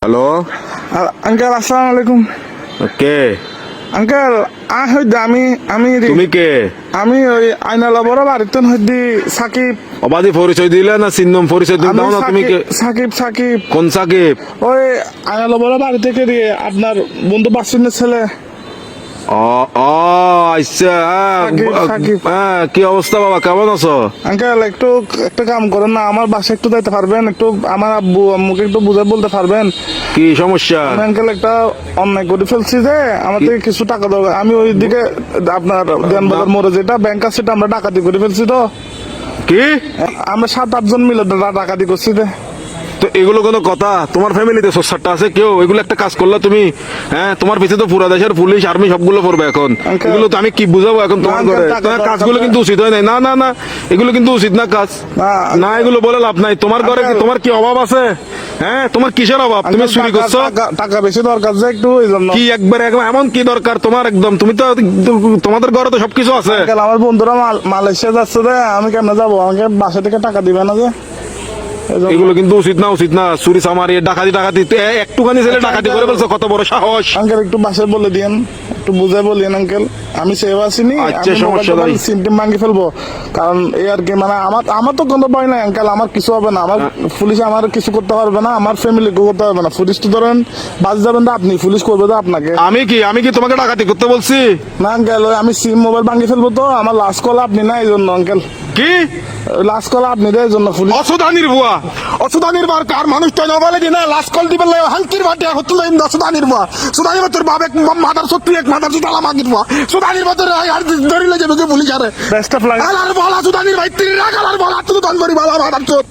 Hello uncle আসসালামু আলাইকুম। কে uncle আমি আমি তুমি কে আমি ওই আইনালা বড় বাড়িতে হইদি সাকিব। অবাধি পরিচয় দিলে না চিহ্নম পরিচয় তুমি আমি দাও না তুমি কে সাকিব সাকিব কোন সাকিব? ওই আইনালা বড় বাড়ি থেকে দিয়ে আপনার বন্ধু বাসিনের ছেলে। ও ও আচ্ছা সাকিব। কি অবস্থা বাবা, কেমন আছো? আঙ্কেল একটু একটা কাম করেন না, আমার বাসায় একটু যাইতে পারবেন? একটু আমার আব্বু আম্মুকে একটু বুঝে বলতে পারবেন? কি সমস্যা? আমি আঙ্কেল একটা অন্যায় করে ফেলছি যে আমার থেকে কিছু টাকা দরকার। আমি ওইদিকে আপনার দেনবাজার মোড়ে যেটা ব্যাংক আছে সেটা আমরা ডাকাতি করে ফেলছি। তো কি আমরা 7-8 জন মিলে ডাকাতি করছি। তো এগুলো কোনো কথা? তোমার ফ্যামিলিতে সোসারটা আছে কেউ? এগুলো একটা কাজ করলা তুমি? হ্যাঁ, তোমার পিছিয়ে তো পুরা দেশের পুলিশ আর্মি সবগুলো পড়বে এখন। Uncle, এগুলো তো আমি কি বুঝাবো এখন তোমার না, ঘরে? uncle, তোমার টাকা- কাজগুলো টাকা- কিন্তু উচিত হয় নাই। না না না, এগুলো কিন্তু উচিত না কাজ। না, এগুলো বলে লাভ নাই। তোমার ঘরে কি Uncle, তোমার কি অভাব আছে? হ্যাঁ, তোমার কিসের অভাব? তুমি আঙ্কেল, চুরি করছো? টাকা বেশি দরকার যে একটু ওই জন্য। কি একবার একদম এমন কি দরকার তোমার? একদম তুমি তো তোমাদের ঘরে তো সবকিছু আছে। আঙ্কেল, আমার বন্ধুরা মালয়েশিয়া যাচ্ছে রে, আমি কেমনে যাবো? আমাকে বাসা থেকে টাকা দিবে না যে এই জন্য। এগুলো কিন্তু উচিত না, উচিত না। চুরি চামারি ডাকাতি টাকাতি একটুখানি ছেলে ডাকাতি করে ফেলছো, কত বড় সাহস! আঙ্কেল একটু বাসায় বলে দিয়েন, একটু বুঝে বলিয়েন আঙ্কেল। আমি সেভ আসিনি, আচ্ছা, সমস্যা নাই। সিমটিম ভাঙি ফেলবো। কারণ এই আর কি, মানে আমার তো কোনো ভয় নাই আঙ্কেল। আমার কিছু হবে না, আমার পুলিশ আমার কিছু করতে পারবে না, আমার ফ্যামিলি করতে পারবে না। পুলিশ তো ধরেন বাস যাবেন তো আপনি, পুলিশ করবে তো আপনাকে। আমি কি তোমাকে ডাকাতি করতে বলছি? না আঙ্কেল, ওই আমি সিম মোবাইল ভাঙি ফেলবো। তো আমার লাস্ট কল আপনি না, এই জন্য আঙ্কেল। কি লাস্ট কল আপনি দেয় জন্য পুলিশ। অসুদানির বুয়া, অসুদানির বার কার মানুষটা নবালে দিনা লাস্ট কল দিবেন লাই হালকির বাটে হতুল লাইন অসুদানির বুয়া। সুদানির বাতর বাপ এক মাদার সত্যি এক মাদার সুদালা মাগির বুয়া। সুদানির বাতর আর ধরিলে যাবে পুলিশ আরে বেস্ট অফ লাক। আলার বলা সুদানির ভাই তিন রাখ আলার বলা তুই দন করি বালা মাদার চোদ।